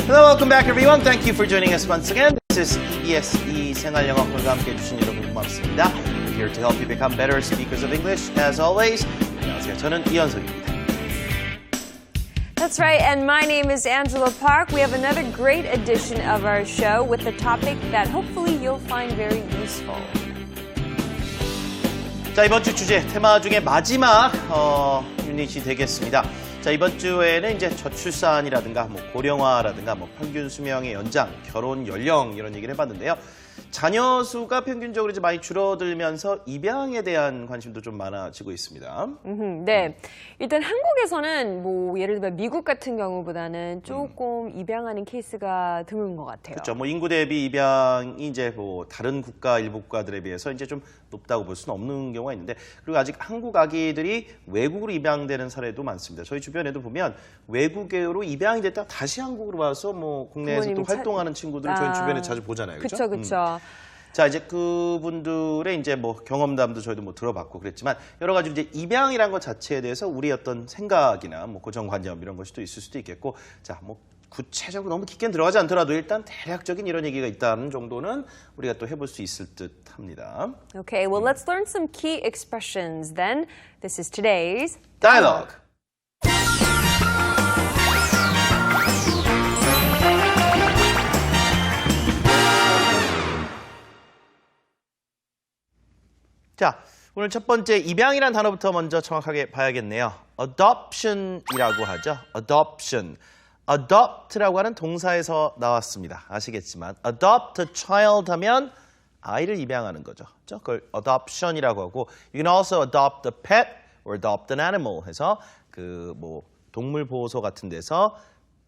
Hello, welcome back everyone. Thank you for joining us once again. This is EBS 생활영어과 함께 해주신 여러분 고맙습니다. We're here to help you become better speakers of English. As always, 안녕하세요. 저는 이현석입니다. That's right, and my name is Angela Park. We have another great edition of our show with a topic that hopefully you'll find very useful. 자, 이번 주 주제 테마 중에 마지막 유닛이 되겠습니다. 자, 이번 주에는 이제 저출산이라든가 뭐 고령화라든가 뭐 평균 수명의 연장, 결혼 연령 이런 얘기를 해봤는데요. 자녀 수가 평균적으로 이제 많이 줄어들면서 입양에 대한 관심도 좀 많아지고 있습니다. 네, 일단 한국에서는 뭐 예를 들면 미국 같은 경우보다는 조금 입양하는 케이스가 드문 것 같아요. 그렇죠. 뭐 인구 대비 입양이 이제 뭐 다른 국가 일부 국가들에 비해서 이제 좀 높다고 볼 수는 없는 경우가 있는데, 그리고 아직 한국 아기들이 외국으로 입양되는 사례도 많습니다. 저희 주변에도 보면 외국으로 입양이 됐다가 다시 한국으로 와서 뭐 국내에서 또 활동하는 친구들을 저희 주변에 자주 보잖아요. 그렇죠, 그렇죠. 자, 이제 그분들의 이제 뭐 경험담도 저희도 뭐 들어봤고 그랬지만 여러 가지 이제 입양이란 것 자체에 대해서 우리 어떤 생각이나 뭐 고정관념 이런 것이 또 있을 수도 있겠고, 자, 뭐 구체적으로 너무 깊게 들어가지 않더라도 일단 대략적인 이런 얘기가 있다는 정도는 우리가 또 해볼 수 있을 듯 합니다. Okay, well, let's learn some key expressions then. This is today's Dialogue. 자, 오늘 첫 번째 입양이란 단어부터 먼저 정확하게 봐야겠네요. Adoption이라고 하죠. Adoption. Adopt라고 하는 동사에서 나왔습니다. 아시겠지만 adopt a child 하면 아이를 입양하는 거죠. 그걸 adoption이라고 하고, you can also adopt a pet or adopt an animal 해서 그 뭐 동물 보호소 같은 데서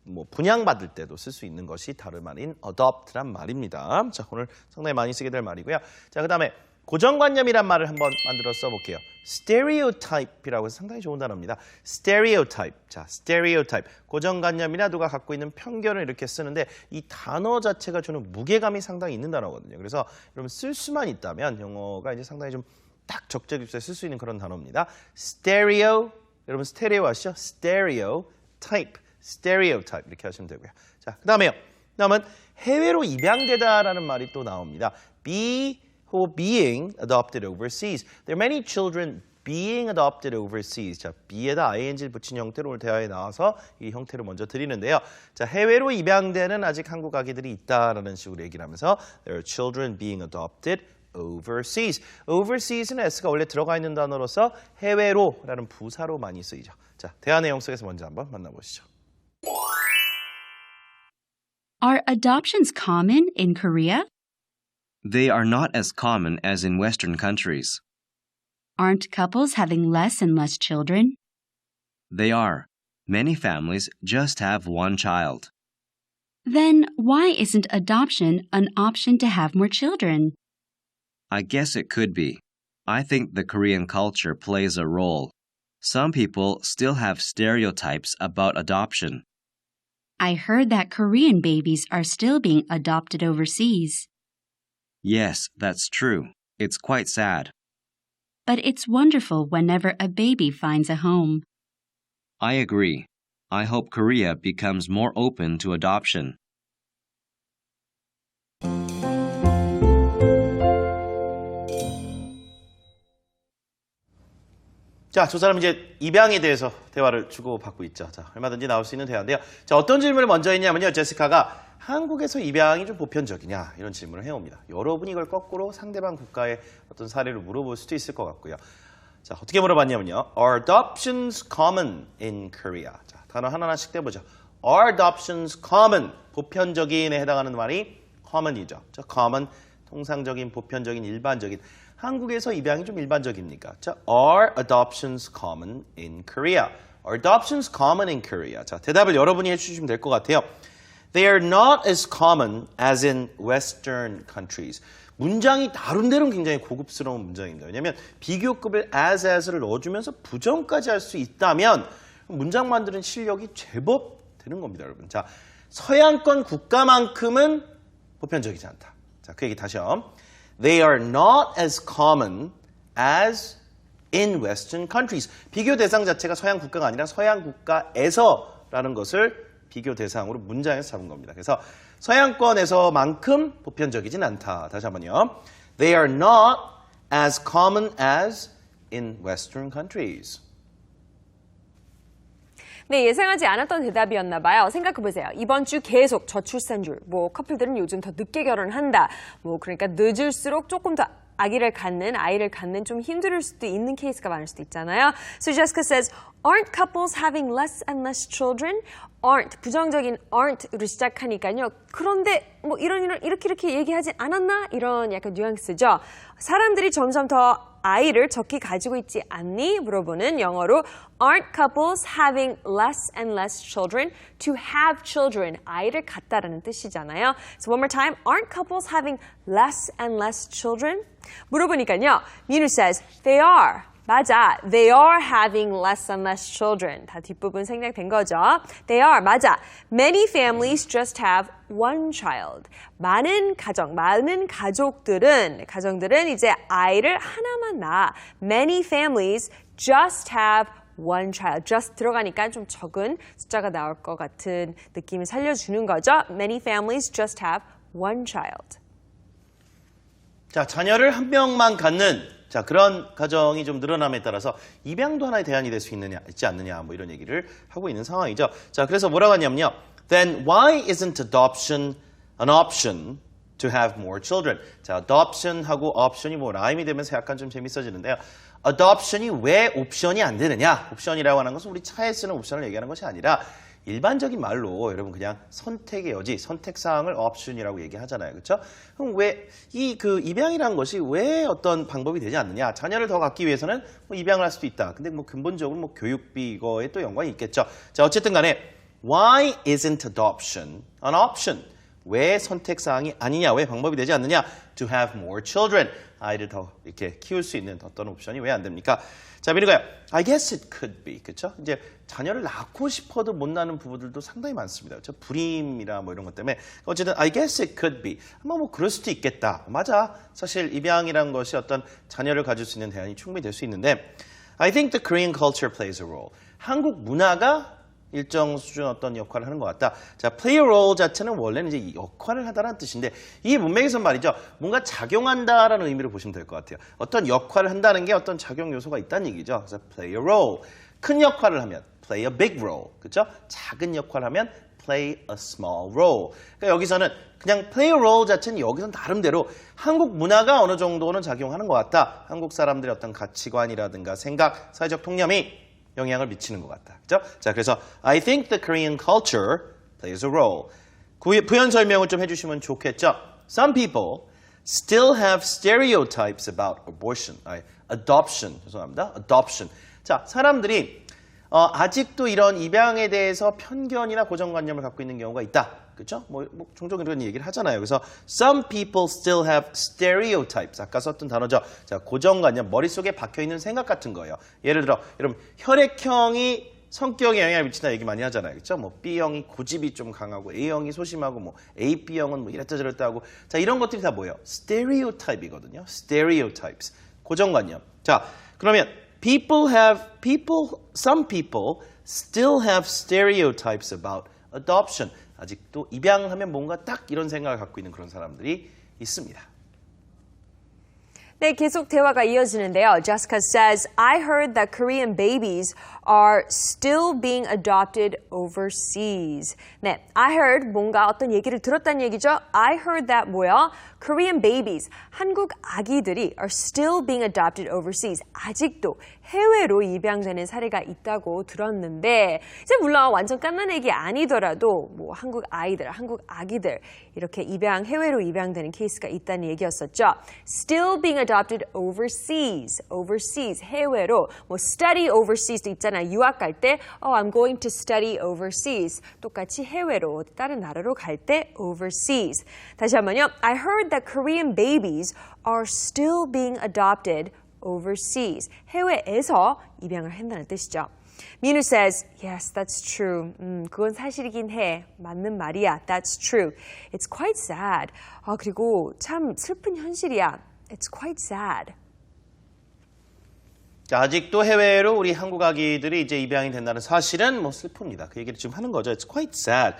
뭐 분양받을 때도 쓸 수 있는 것이 다름 아닌 adopt란 말입니다. 자, 오늘 상당히 많이 쓰게 될 말이고요. 자, 그다음에 고정관념이란 말을 한번 만들어 써볼게요. stereotype이라고 해서 상당히 좋은 단어입니다. stereotype. 자, stereotype. 고정관념이나 누가 갖고 있는 편견을 이렇게 쓰는데 이 단어 자체가 주는 무게감이 상당히 있는 단어거든요. 그래서 여러분 쓸 수만 있다면 영어가 이제 상당히 좀 딱 적재급소에 쓸 수 있는 그런 단어입니다. stereo. 여러분 스테레오 아시죠? stereotype. stereotype 이렇게 하시면 되고요. 자, 그다음에요. 그다음은 해외로 입양되다라는 말이 또 나옵니다. being adopted overseas. There are many children being adopted overseas. 자, be에다 ing를 붙인 형태로 오늘 대화에 나와서 이 형태를 먼저 드리는데요. 자, 해외로 입양되는 아직 한국 아기들이 있다라는 식으로 얘기를 하면서 there are children being adopted overseas. overseas는 s가 원래 들어가 있는 단어로서 해외로라는 부사로 많이 쓰이죠. 자, 대화 내용 속에서 먼저 한번 만나보시죠. Are adoptions common in Korea? They are not as common as in Western countries. Aren't couples having less and less children? They are. Many families just have one child. Then why isn't adoption an option to have more children? I guess it could be. I think the Korean culture plays a role. Some people still have stereotypes about adoption. I heard that Korean babies are still being adopted overseas. Yes, that's true. It's quite sad. But it's wonderful whenever a baby finds a home. I agree. I hope Korea becomes more open to adoption. 자, 두 사람은 이제 입양에 대해서 대화를 주고받고 있죠. 자, 얼마든지 나올 수 있는 대화인데요. 자, 어떤 질문을 먼저 했냐면요. 제시카가 한국에서 입양이 좀 보편적이냐 이런 질문을 해옵니다. 여러분이 이걸 거꾸로 상대방 국가의 어떤 사례를 물어볼 수도 있을 것 같고요. 자, 어떻게 물어봤냐면요. Are adoptions common in Korea? 자, 단어 하나하나씩 떼보죠. Are adoptions common? 보편적인에 해당하는 말이 common이죠. 자, common, 통상적인, 보편적인, 일반적인. 한국에서 입양이 좀 일반적입니까? 자, are adoptions common in Korea? Are adoptions common in Korea? 자, 대답을 여러분이 해주시면 될 것 같아요. They are not as common as in Western countries. 문장이 나름대로는 굉장히 고급스러운 문장입니다. 왜냐하면 비교급을 as를 넣어주면서 부정까지 할 수 있다면 문장 만드는 실력이 제법 되는 겁니다, 여러분. 자, 서양권 국가만큼은 보편적이지 않다. 자, 그 얘기 다시요. They are not as common as in Western countries. 비교 대상 자체가 서양 국가가 아니라 서양 국가에서라는 것을 비교 대상으로 문장에서 잡은 겁니다. 그래서 서양권에서만큼 보편적이진 않다. 다시 한번요. They are not as common as in Western countries. 네, 예상하지 않았던 대답이었나 봐요. 생각해보세요. 이번 주 계속 저출산율. 뭐 커플들은 요즘 더 늦게 결혼한다. 뭐 그러니까 늦을수록 조금 더 아이를 갖는 좀 힘들 수도 있는 케이스가 많을 수도 있잖아요. So Jessica says, aren't couples having less and less children? aren't, 부정적인 aren't으로 시작하니까요. 그런데 뭐 이렇게 얘기하지 않았나? 이런 약간 뉘앙스죠. 사람들이 점점 더 아이를 적게 가지고 있지 않니? 물어보는 영어로 aren't couples having less and less children? To have children, 아이를 갖다라는 뜻이잖아요. So one more time, aren't couples having less and less children? 물어보니까요. 민우 says, they are. 맞아. They are having less and less children. 다 뒷부분 생략된 거죠. They are. 맞아. Many families just have one child. 많은 가정들은 이제 아이를 하나만 낳아. Many families just have one child. just 들어가니까 좀 적은 숫자가 나올 것 같은 느낌을 살려주는 거죠. Many families just have one child. 자, 자녀를 한 명만 갖는 자, 그런 가정이 좀 늘어남에 따라서 입양도 하나의 대안이 될 수 있지 않느냐 뭐 이런 얘기를 하고 있는 상황이죠. 자, 그래서 뭐라고 하냐면요. Then why isn't adoption an option to have more children? 자, adoption하고 option이 뭐 라임이 되면서 약간 좀 재밌어지는데요. adoption이 왜 옵션이 안 되느냐? 옵션이라고 하는 것은 우리 차에 쓰는 옵션을 얘기하는 것이 아니라 일반적인 말로 여러분 그냥 선택의 여지, 선택사항을 option이라고 얘기하잖아요. 그렇죠? 그럼 왜 그 입양이라는 것이 왜 어떤 방법이 되지 않느냐? 자녀를 더 갖기 위해서는 뭐 입양을 할 수도 있다. 근데 뭐 근본적으로 뭐 교육비 이거에 또 연관이 있겠죠. 자, 어쨌든 간에 why isn't adoption an option? 왜 선택사항이 아니냐? 왜 방법이 되지 않느냐? To have more children. 아이를 더 이렇게 키울 수 있는 어떤 옵션이 왜 안 됩니까? 자, 미리가요. I guess it could be. 그렇죠? 이제 자녀를 낳고 싶어도 못 낳는 부부들도 상당히 많습니다. 그렇죠? 불임이나 뭐 이런 것 때문에 어쨌든 I guess it could be. 아마 뭐 그럴 수도 있겠다. 맞아. 사실 입양이라는 것이 어떤 자녀를 가질 수 있는 대안이 충분히 될 수 있는데 I think the Korean culture plays a role. 한국 문화가 일정 수준 어떤 역할을 하는 것 같다. 자, play a role 자체는 원래는 이제 역할을 하다라는 뜻인데 이 문맥에서 말이죠. 뭔가 작용한다라는 의미로 보시면 될 것 같아요. 어떤 역할을 한다는 게 어떤 작용 요소가 있다는 얘기죠. 그래서 play a role. 큰 역할을 하면 play a big role. 그렇죠? 작은 역할을 하면 play a small role. 그러니까 여기서는 그냥 play a role 자체는 여기서는 나름대로 한국 문화가 어느 정도는 작용하는 것 같다. 한국 사람들의 어떤 가치관이라든가 생각, 사회적 통념이 영향을 미치는 것 같다. 그죠? 자, 그래서 I think the Korean culture plays a role. 부연 설명을 좀 해주시면 좋겠죠? Some people still have stereotypes about adoption. 죄송합니다. adoption. 자, 사람들이 아직도 이런 입양에 대해서 편견이나 고정관념을 갖고 있는 경우가 있다. 그렇죠? 뭐 종종 이런 얘기를 하잖아요. 그래서 some people still have stereotypes. 아까 썼던 단어죠. 자, 고정관념, 머릿속에 박혀있는 생각 같은 거예요. 예를 들어, 여러분 혈액형이 성격에 영향을 미친다 얘기 많이 하잖아요. 그렇죠? 뭐 B형이 고집이 좀 강하고 A형이 소심하고 뭐 AB형은 뭐 이랬다 저랬다 하고 자, 이런 것들이 다 뭐예요? stereotype이거든요. stereotypes. 고정관념. 자, 그러면 some people still have stereotypes about adoption. 아직도 입양하면 뭔가 딱 이런 생각을 갖고 있는 그런 사람들이 있습니다. 네, 계속 대화가 이어지는데요. Jessica says, I heard that Korean babies are still being adopted overseas. 네, I heard 뭔가 어떤 얘기를 들었다는 얘기죠. I heard that 뭐요? Korean babies, 한국 아기들이 are still being adopted overseas. 아직도 해외로 입양되는 사례가 있다고 들었는데 이제 물론 완전 깐난 얘기 아니더라도 뭐 한국 아이들, 한국 아기들 이렇게 해외로 입양되는 케이스가 있다는 얘기였었죠. Still being adopted overseas. overseas, 해외로. 뭐 study overseas도 있잖아요. 유학 갈 때 I'm going to study overseas. 똑같이 해외로, 다른 나라로 갈 때 overseas. 다시 한번요. I heard that Korean babies are still being adopted overseas. 해외에서 입양을 한다는 뜻이죠. 민우 says, yes, that's true. 그건 사실이긴 해. 맞는 말이야. That's true. It's quite sad. 그리고 참 슬픈 현실이야. It's quite sad. 자, 아직도 해외로 우리 한국 아기들이 이제 입양이 된다는 사실은 뭐 슬픕니다. 그 얘기를 지금 하는 거죠. It's quite sad.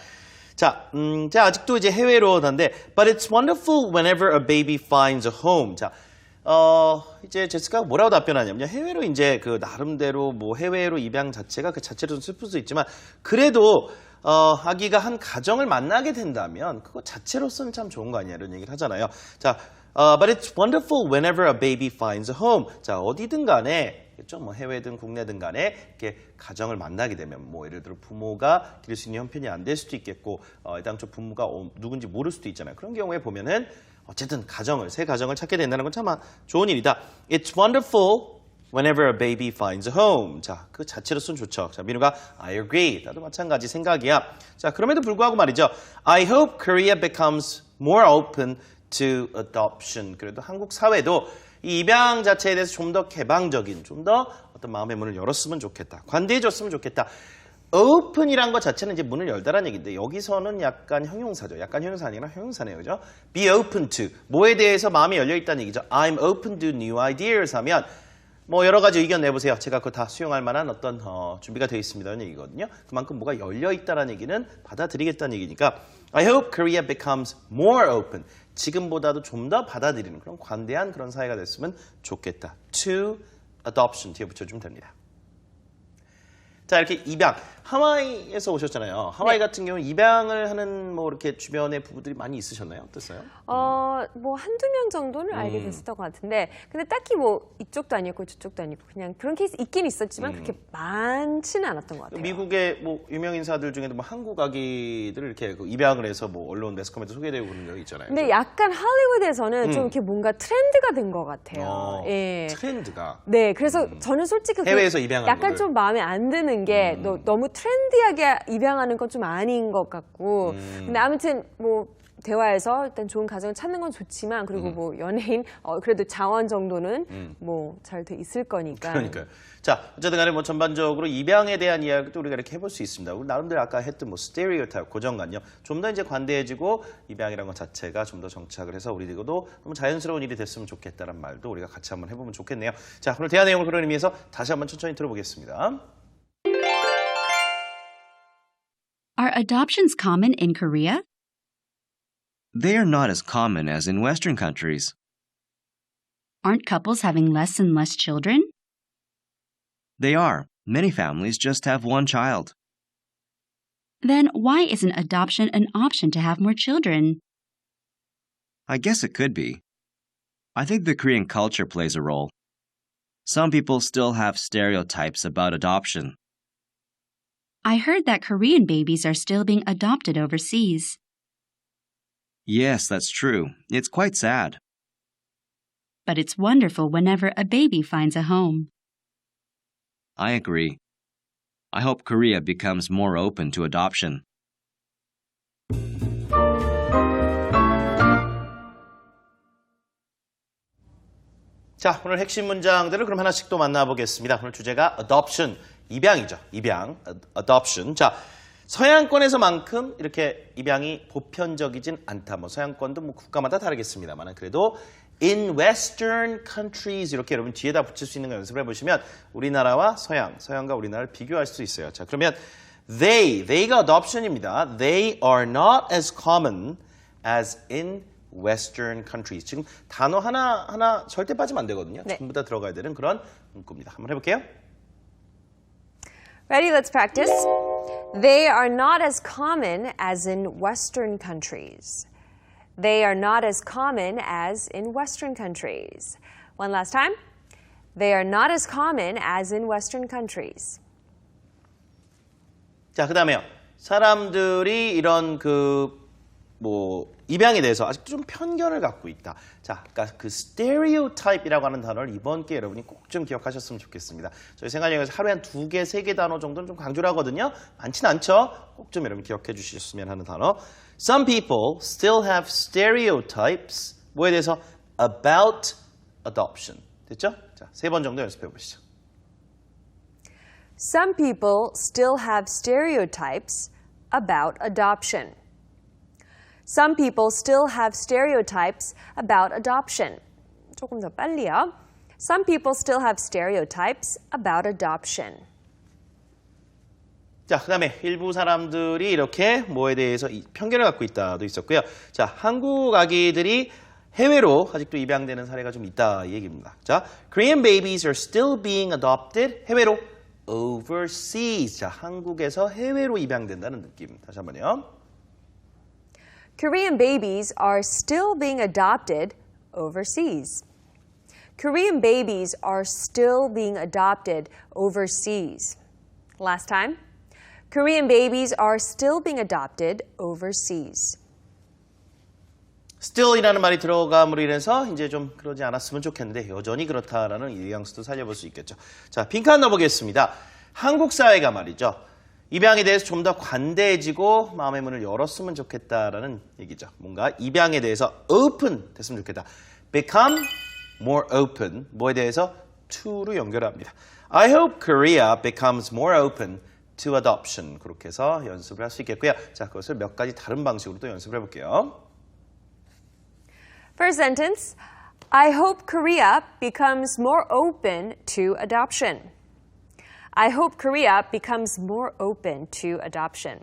자, 아직도 이제 해외로 난데, but it's wonderful whenever a baby finds a home. 자, 이제 제스카가 뭐라고 답변하냐면요. 해외로 이제 그 나름대로 뭐 해외로 입양 자체가 그 자체로 좀 슬플 수 있지만, 그래도 아기가 한 가정을 만나게 된다면 그거 자체로서는 참 좋은 거 아니야 이런 얘기를 하잖아요. 자, but it's wonderful whenever a baby finds a home. 자, 어디든 간에 그렇죠? 뭐 해외든 국내든 간에 이렇게 가정을 만나게 되면 뭐 예를 들어 부모가 기를 수 있는 형편이 안 될 수도 있겠고 애당초 부모가 누군지 모를 수도 있잖아요. 그런 경우에 보면은 어쨌든 새 가정을 찾게 된다는 건 참 좋은 일이다. It's wonderful whenever a baby finds a home. 자, 그 자체로서는 좋죠. 자, 민우가 I agree. 나도 마찬가지 생각이야. 자, 그럼에도 불구하고 말이죠. I hope Korea becomes more open to adoption. 그래도 한국 사회도 이 입양 자체에 대해서 좀 더 개방적인, 좀 더 어떤 마음의 문을 열었으면 좋겠다. 관대해졌으면 좋겠다. open이란 것 자체는 이제 문을 열다라는 얘기인데 여기서는 약간 형용사죠. 약간 형용사 아니라 형용사네요. 그죠? be open to. 뭐에 대해서 마음이 열려 있다는 얘기죠. I'm open to new ideas 하면 뭐 여러 가지 의견 내보세요. 제가 그거 다 수용할 만한 어떤 준비가 되어 있습니다. 이런 얘기거든요. 그만큼 뭐가 열려 있다라는 얘기는 받아들이겠다는 얘기니까 I hope Korea becomes more open. 지금보다도 좀 더 받아들이는 그런 관대한 그런 사회가 됐으면 좋겠다. To adoption 뒤에 붙여주면 됩니다. 자, 이렇게 입양. 하와이에서 오셨잖아요. 하와이 네. 같은 경우는 입양을 하는 뭐 이렇게 주변에 부부들이 많이 있으셨나요? 어땠어요? 뭐 한두 명 정도는 알게 됐었던 것 같은데, 근데 딱히 뭐 이쪽도 아니었고 저쪽도 아니고 그냥 그런 케이스 있긴 있었지만 그렇게 많지는 않았던 것 같아요. 미국의 뭐 유명 인사들 중에도 뭐 한국 아기들을 이렇게 그 입양을 해서 뭐 언론 매스컴에도 소개되고 그런 적이 있잖아요. 근데 약간 할리우드에서는 좀 이렇게 뭔가 트렌드가 된 것 같아요. 예. 트렌드가. 네, 그래서 저는 솔직히 해외에서 입양하는 약간 거를. 좀 마음에 안 드는 게 너무 트렌디하게 입양하는 건 좀 아닌 것 같고. 근데 아무튼 뭐 대화에서 일단 좋은 가정을 찾는 건 좋지만 그리고 뭐 연예인 그래도 자원 정도는 뭐 잘 돼 있을 거니까. 그러니까요. 자, 어쨌든 간에 뭐 전반적으로 입양에 대한 이야기도 우리가 이렇게 해볼 수 있습니다. 우리 나름대로 아까 했던 뭐 스테레오타입, 고정관념 좀 더 이제 관대해지고 입양이라는 것 자체가 좀 더 정착을 해서 우리들도 너무 자연스러운 일이 됐으면 좋겠다는 말도 우리가 같이 한번 해보면 좋겠네요. 자, 오늘 대화 내용을 그런 의미에서 다시 한번 천천히 들어보겠습니다. Are adoptions common in Korea? They are not as common as in Western countries. Aren't couples having less and less children? They are. Many families just have one child. Then why isn't adoption an option to have more children? I guess it could be. I think the Korean culture plays a role. Some people still have stereotypes about adoption. I heard that Korean babies are still being adopted overseas. Yes, that's true. It's quite sad. But it's wonderful whenever a baby finds a home. I agree. I hope Korea becomes more open to adoption. 자, 오늘 핵심 문장들을 그럼 하나씩 또 만나보겠습니다. 오늘 주제가 adoption, 입양이죠. 입양, adoption. 자, 서양권에서만큼 이렇게 입양이 보편적이진 않다. 뭐 서양권도 뭐 국가마다 다르겠습니다만 그래도 in Western countries 이렇게 여러분 뒤에다 붙일 수 있는 거 연습을 해보시면 우리나라와 서양과 우리나라를 비교할 수 있어요. 자, 그러면 they가 adoption입니다. They are not as common as in Western countries. 지금 단어 하나 절대 빠지면 안 되거든요. 네. 전부 다 들어가야 되는 그런 문구입니다. 한번 해볼게요. Ready? Let's practice. They are not as common as in Western countries. They are not as common as in Western countries. One last time. They are not as common as in Western countries. 자, 그 다음에요. 사람들이 이런 입양에 대해서 아직도 좀 편견을 갖고 있다. 자, 아까 그 stereotype이라고 하는 단어를 이번 기회에 여러분이 꼭 좀 기억하셨으면 좋겠습니다. 저희 생활여행에서 하루에 한 2개, 3개 단어 정도는 좀 강조를 하거든요. 많진 않죠? 꼭 좀 여러분 기억해 주셨으면 하는 단어. Some people still have stereotypes. 뭐에 대해서? About adoption. 됐죠? 자, 3번 정도 연습해 보시죠. Some people still have stereotypes about adoption. Some people still have stereotypes about adoption. 조금 더 빨리요. Some people still have stereotypes about adoption. 자, 그 다음에 일부 사람들이 이렇게 뭐에 대해서 편견을 갖고 있다도 있었고요. 자, 한국 아기들이 해외로 아직도 입양되는 사례가 좀 있다 이 얘기입니다. 자, Korean babies are still being adopted. 해외로 overseas. 자, 한국에서 해외로 입양된다는 느낌. 다시 한번요. Korean babies are still being adopted overseas. Korean babies are still being adopted overseas. Last time. Korean babies are still being adopted overseas. still이라는 말이 들어감으로 인해서 이제 좀 그러지 않았으면 좋겠는데 여전히 그렇다라는 뉘앙스도 살려볼 수 있겠죠. 자, 핑크 하나 보겠습니다. 한국 사회가 말이죠. 입양에 대해서 좀 더 관대해지고 마음의 문을 열었으면 좋겠다라는 얘기죠. 뭔가 입양에 대해서 open 됐으면 좋겠다. become more open. 뭐에 대해서 to로 연결합니다. I hope Korea becomes more open to adoption. 그렇게 해서 연습을 할 수 있겠고요. 자, 그것을 몇 가지 다른 방식으로 또 연습을 해볼게요. First sentence, I hope Korea becomes more open to adoption. I hope Korea becomes more open to adoption.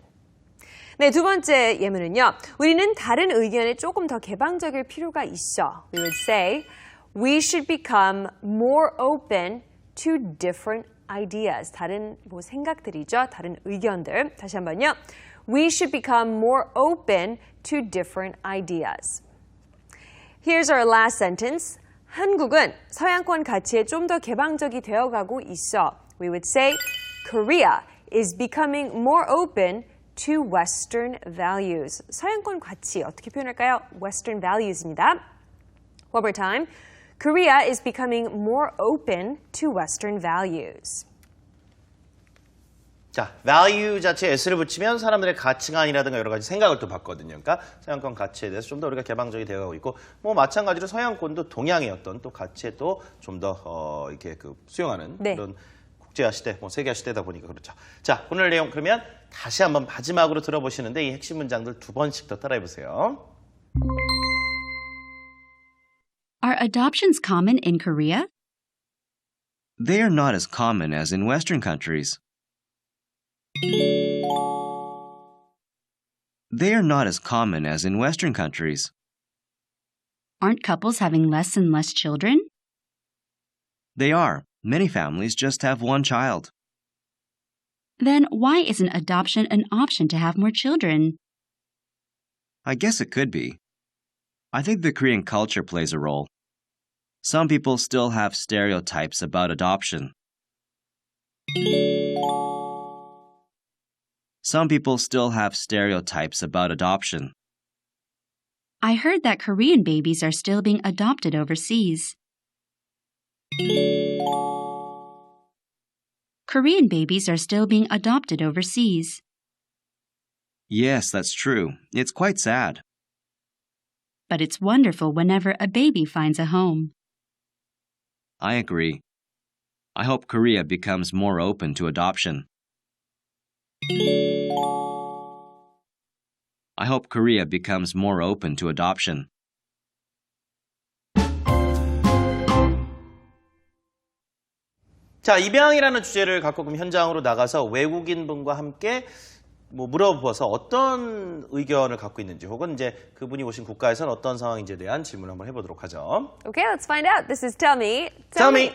네, 두 번째 예문은요. 우리는 다른 의견에 조금 더 개방적일 필요가 있어. We would say, we should become more open to different ideas. 다른 생각들이죠. 다른 의견들. 다시 한번요. We should become more open to different ideas. Here's our last sentence. 한국은 서양권 가치에 좀 더 개방적이 되어가고 있어. We would say, Korea is becoming more open to Western values. 서양권 가치 어떻게 표현할까요? Western values입니다. One more time. Korea is becoming more open to Western values. 자, value 자체에 s를 붙이면 사람들의 가치관이라든가 여러 가지 생각을 또 받거든요. 그러니까 서양권 가치에 대해서 좀 더 우리가 개방적이 되어가고 있고, 뭐 마찬가지로 서양권도 동양의 어떤 또 가치에 또 좀 더 이렇게 수용하는 네. 그런 국제화 시대, 뭐 세계화 시대다 보니까 그렇죠. 자, 오늘 내용 그러면 다시 한번 마지막으로 들어보시는데 이 핵심 문장들 두 번씩 더 따라해 보세요. Are adoptions common in Korea? They are not as common as in Western countries. They are not as common as in Western countries. Aren't couples having less and less children? They are. Many families just have one child. Then why isn't adoption an option to have more children? I guess it could be. I think the Korean culture plays a role. Some people still have stereotypes about adoption. Some people still have stereotypes about adoption. I heard that Korean babies are still being adopted overseas. Korean babies are still being adopted overseas. Yes, that's true. It's quite sad. But it's wonderful whenever a baby finds a home. I agree. I hope Korea becomes more open to adoption. I hope Korea becomes more open to adoption. 자, 입양이라는 주제를 갖고 그럼 현장으로 나가서 외국인 분과 함께 뭐 물어보아서 어떤 의견을 갖고 있는지 혹은 이제 그분이 오신 국가에서는 어떤 상황인지에 대한 질문을 한번 해보도록 하죠. Okay, let's find out. This is Tell Me. Tell me.